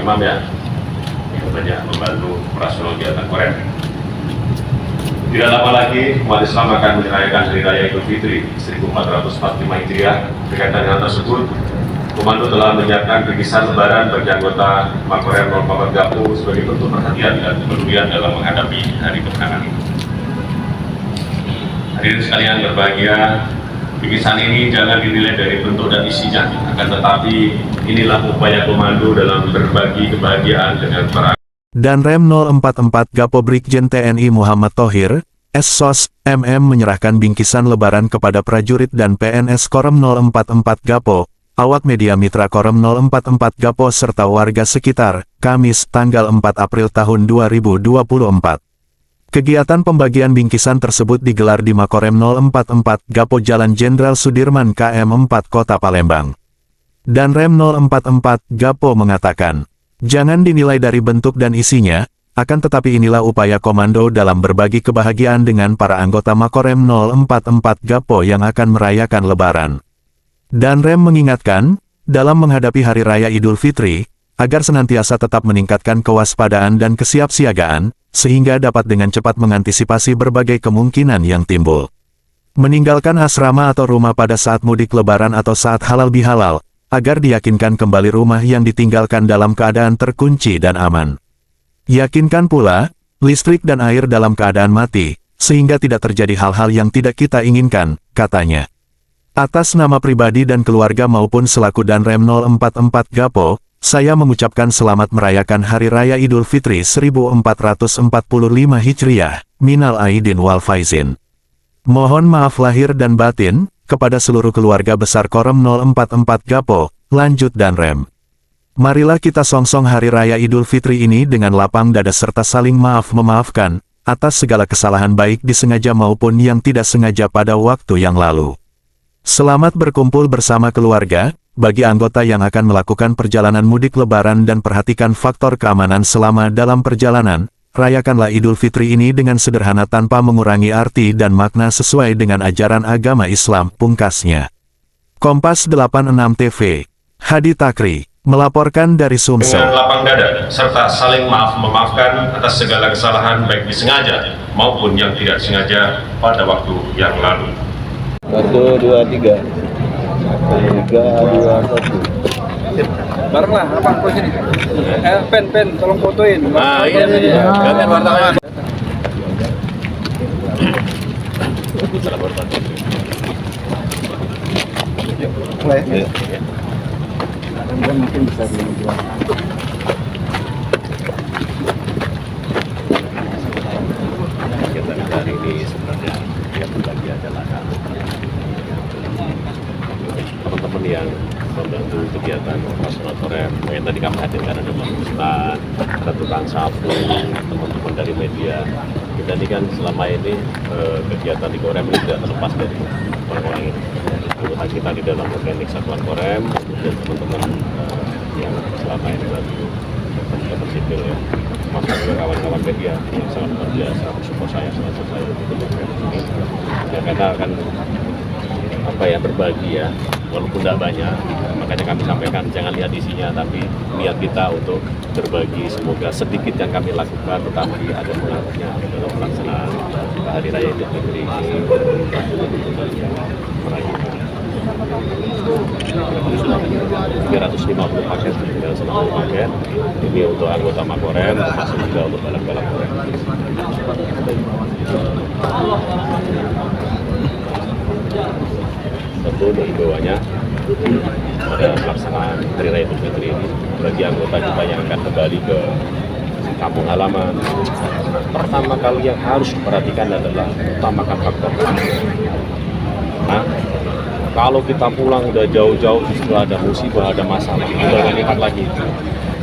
Imam ya, yang banyak membantu operasional kegiatan Korem. Tidak lama lagi umat Islam akan merayakan Hari Raya Idul Fitri 1445 Hijriah. Berkaitan dengan tersebut, Komando telah menyiapkan bingkisan lebaran bagi anggota Makorem 04 Gapo sebagai bentuk perhatian dan kepedulian dalam menghadapi hari kemenangan ini. Hadirin sekalian berbahagia, bingkisan ini jangan dinilai dari bentuk dan isinya, akan tetapi inilah upaya Komando dalam berbagi kebahagiaan dengan para Danrem 044 Gapo Brigjen TNI Muhammad Thohir, SSOS, MM menyerahkan bingkisan lebaran kepada prajurit dan PNS Korem 044 Gapo, awak media mitra Korem 044 Gapo serta warga sekitar, Kamis, tanggal 4 April tahun 2024. Kegiatan pembagian bingkisan tersebut digelar di Makorem 044 Gapo Jalan Jenderal Sudirman KM 4 Kota Palembang. Danrem 044 Gapo mengatakan, jangan dinilai dari bentuk dan isinya, akan tetapi inilah upaya komando dalam berbagi kebahagiaan dengan para anggota Makorem 044 Gapo yang akan merayakan Lebaran. Danrem mengingatkan, dalam menghadapi Hari Raya Idul Fitri, agar senantiasa tetap meningkatkan kewaspadaan dan kesiapsiagaan, sehingga dapat dengan cepat mengantisipasi berbagai kemungkinan yang timbul. Meninggalkan asrama atau rumah pada saat mudik Lebaran atau saat halal bihalal, agar diyakinkan kembali rumah yang ditinggalkan dalam keadaan terkunci dan aman. Yakinkan pula, listrik dan air dalam keadaan mati, sehingga tidak terjadi hal-hal yang tidak kita inginkan, katanya. Atas nama pribadi dan keluarga maupun selaku Danrem 044 Gapo, saya mengucapkan selamat merayakan Hari Raya Idul Fitri 1445 Hijriah, Minal Aidin wal Faizin. Mohon maaf lahir dan batin, kepada seluruh keluarga besar Korem 044 Gapo, lanjut Danrem. Marilah kita songsong Hari Raya Idul Fitri ini dengan lapang dada serta saling maaf-memaafkan, atas segala kesalahan baik disengaja maupun yang tidak sengaja pada waktu yang lalu. Selamat berkumpul bersama keluarga, bagi anggota yang akan melakukan perjalanan mudik Lebaran dan perhatikan faktor keamanan selama dalam perjalanan, rayakanlah Idul Fitri ini dengan sederhana tanpa mengurangi arti dan makna sesuai dengan ajaran agama Islam, pungkasnya. Kompas 86 TV, Hadi Takri, melaporkan dari Sumsel. Dengan lapang dada, serta saling maaf-memaafkan atas segala kesalahan baik disengaja maupun yang tidak sengaja pada waktu yang lalu. 1, 2, 3. 3, 2, 1. Bareng lah, apa posisi? Pen, tolong fotoin. Nah, iya. Gantian wartawan. Mulai. Iya. Mungkin bisa dijual. Kita hari ini sebenarnya yang berbagi adalah teman-teman yang membantu kegiatan operasional Korem. Yang tadi kami hadirkan ada Pak Ustaz, ada tukang sapu, teman-teman dari media. Kita ini kan selama ini kegiatan di Korem ini tidak terlepas dari orang-orang ini. Kebutuhan kita di dalam organik satuan Korem dan teman-teman yang selama ini bantu teman-teman sipil ya, maupun juga kawan-kawan media yang sangat luar biasa support saya selama saya di Korem ini. Ya kita akan berbagi ya, walaupun tidak banyak, makanya kami sampaikan jangan lihat isinya, tapi niat kita untuk berbagi. Semoga sedikit yang kami lakukan tetapi ada pengaruhnya dalam pelaksanaan Hari Raya Idul Fitri ini merayakan 350 paket, 350 paket ini untuk anggota Makorem, termasuk juga untuk balap-balap Korem. Tentu himbauannya pada pelaksanaan Hari Raya Idul Fitri ini bagi anggota kita yang akan kembali ke kampung halaman, pertama kali yang harus diperhatikan adalah utamakan faktor keamanan. Nah, kalau kita pulang udah jauh-jauh justru ada musibah, ada masalah, udah lipat lagi.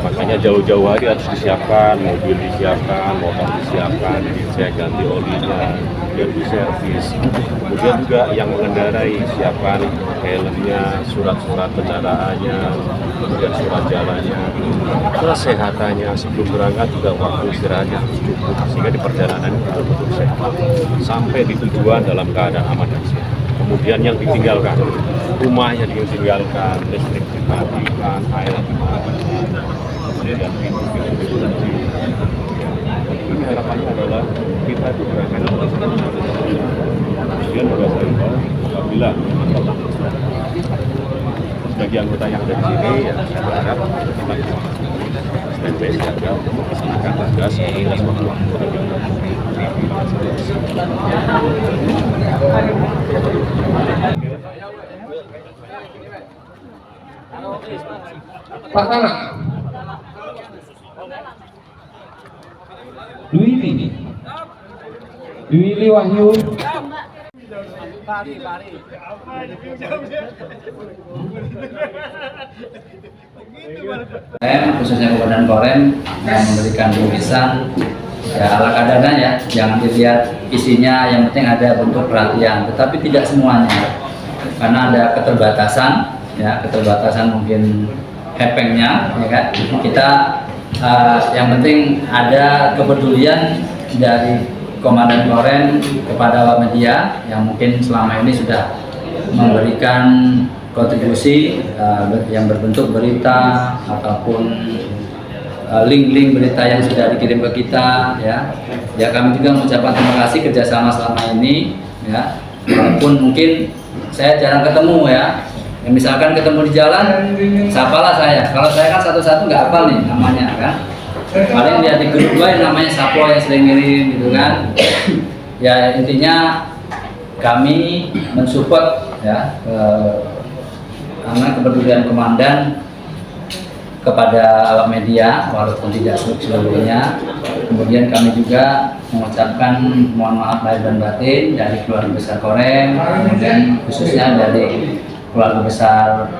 Makanya jauh-jauh hari harus disiapkan, mobil disiapkan, motor disiapkan, saya ganti olinya, dan diservis. Kemudian juga yang mengendarai siapkan helmnya, surat-surat kendaraannya, kemudian surat jalannya, kesehatannya. Sebelum berangkat juga waktu istirahatnya cukup, sehingga di perjalanan betul-betul sehat sampai di tujuan dalam keadaan aman dan sehat. Kemudian yang ditinggalkan, rumahnya ditinggalkan, listrik dimatikan, air dimatikan. dan itu nanti. Tapi harapannya adalah kita itu gerakan kemudian juga saya tahu apabila bagi anggota yang ada di sini, ya saya berharap kita standby saja untuk melaksanakan tugas Pasangan Dwi Wahyu khususnya Kabupaten Korem yang memberikan bingkisan ya ala kadarnya ya, jangan dilihat isinya, yang penting ada bentuk perhatian, tetapi tidak semuanya karena ada keterbatasan ya, keterbatasan mungkin hepengnya ya kan. Kita yang penting ada kepedulian dari Komandan Korem kepada awak media yang mungkin selama ini sudah memberikan kontribusi yang berbentuk berita ataupun link-link berita yang sudah dikirim ke kita ya. Ya kami juga mengucapkan terima kasih kerjasama selama ini ya. Walaupun mungkin saya jarang ketemu ya. Misalkan ketemu di jalan, sapalah saya. Kalau saya kan satu-satu nggak hafal nih namanya kan. Paling lihat di grup gue namanya Sapo yang sering ngirim gitu kan. Ya intinya kami mensupport ya karena kepedulian komandan kepada awak media walaupun tidak seluruhnya. Kemudian kami juga mengucapkan mohon maaf lahir dan batin dari keluarga besar Korem, kemudian khususnya dari keluarga besar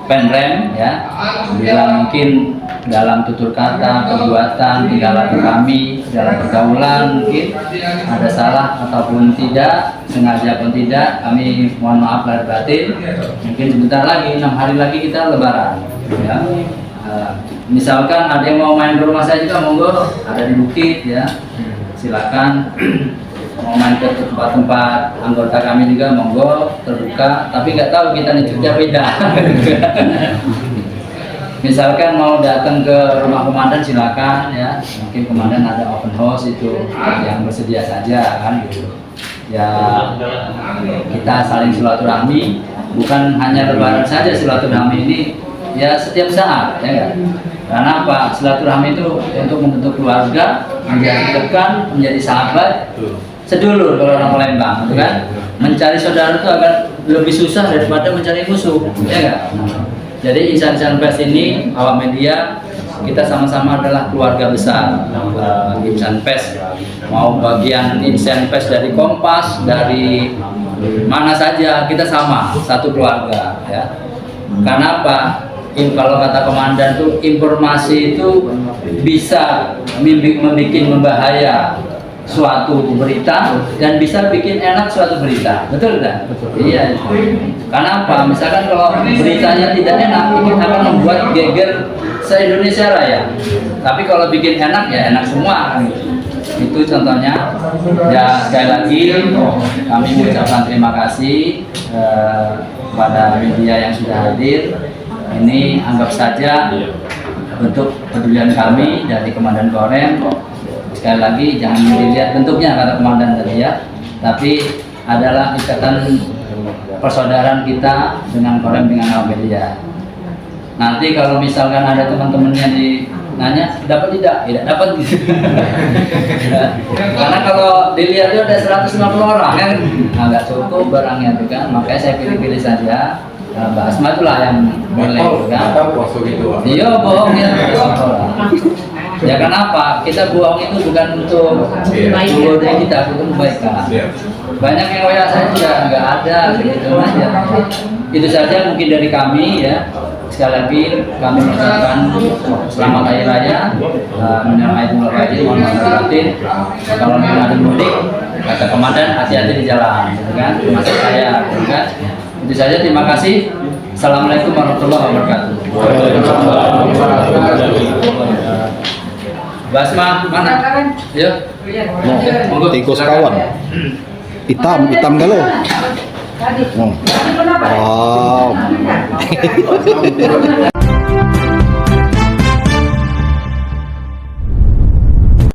Penrem ya, bila mungkin dalam tutur kata, perbuatan, tingkah laku kami dalam pergaulan mungkin ada salah ataupun tidak, sengaja pun tidak, kami mohon maaf lahir batin. Mungkin sebentar lagi, 6 hari lagi kita lebaran ya. Misalkan ada yang mau main ke rumah saya juga monggo, ada di bukit ya, silakan. Mau main ke tempat-tempat anggota kami juga monggo, terbuka, tapi nggak tahu kita nyicutnya beda. Misalkan mau datang ke rumah komandan silakan ya, mungkin komandan ada open house itu yang bersedia saja kan gitu ya. Kita saling silaturahmi, bukan hanya lebaran saja silaturahmi ini ya, setiap saat ya kan? Karena apa, silaturahmi itu untuk membentuk keluarga, menjadi rekan, menjadi sahabat, sedulur kalau orang Palembang, gitu kan? Mencari saudara itu akan lebih susah daripada mencari musuh, ya enggak? Jadi insan-insan pers ini, awak media, kita sama-sama adalah keluarga besar. Insan pers, mau bagian insan pers dari Kompas, dari mana saja, kita sama, satu keluarga, ya. Karena apa? Kalau kata komandan tuh informasi itu bisa membuat membahaya suatu berita dan bisa bikin enak suatu berita, betul kan? Betul. Iya. Karena apa? Misalkan kalau beritanya tidak enak, ini akan membuat geger se-Indonesia Raya. Tapi kalau bikin enak ya enak semua. Itu contohnya. Ya sekali lagi kami mengucapkan terima kasih kepada media yang sudah hadir. Ini anggap saja bentuk kepedulian kami dari Komandan Korem. Sekali lagi jangan dilihat bentuknya kata komandan tadi ya, tapi adalah ikatan persaudaraan kita dengan Korem, dengan awak media. Nanti kalau misalkan ada teman-temannya nanya dapat tidak dapat gitu. Karena kalau dilihat itu ada 150 orang kan nggak cukup barangnya itu kan, makanya saya pilih-pilih saja. Mbak Asma itulah yang boleh kan. Iya bohong ya. Ya kenapa? Kita bohong itu bukan untuk dari kita, untuk kebaikan. Banyak yang WA saya juga nggak ada, begitu aja. Itu saja mungkin dari kami ya. Sekali lagi kami mengucapkan selamat hari raya, minal aidin wal faizin, mohon maaf batin. Kalau ada mudik, kata komandan hati-hati di jalan, gitu kan? Termasuk saya, gitu kan? Itu saja, terima kasih. Assalamualaikum warahmatullahi wabarakatuh. Basma mana? Yuk. Mau tikus kawan. Hitam galau. Wow.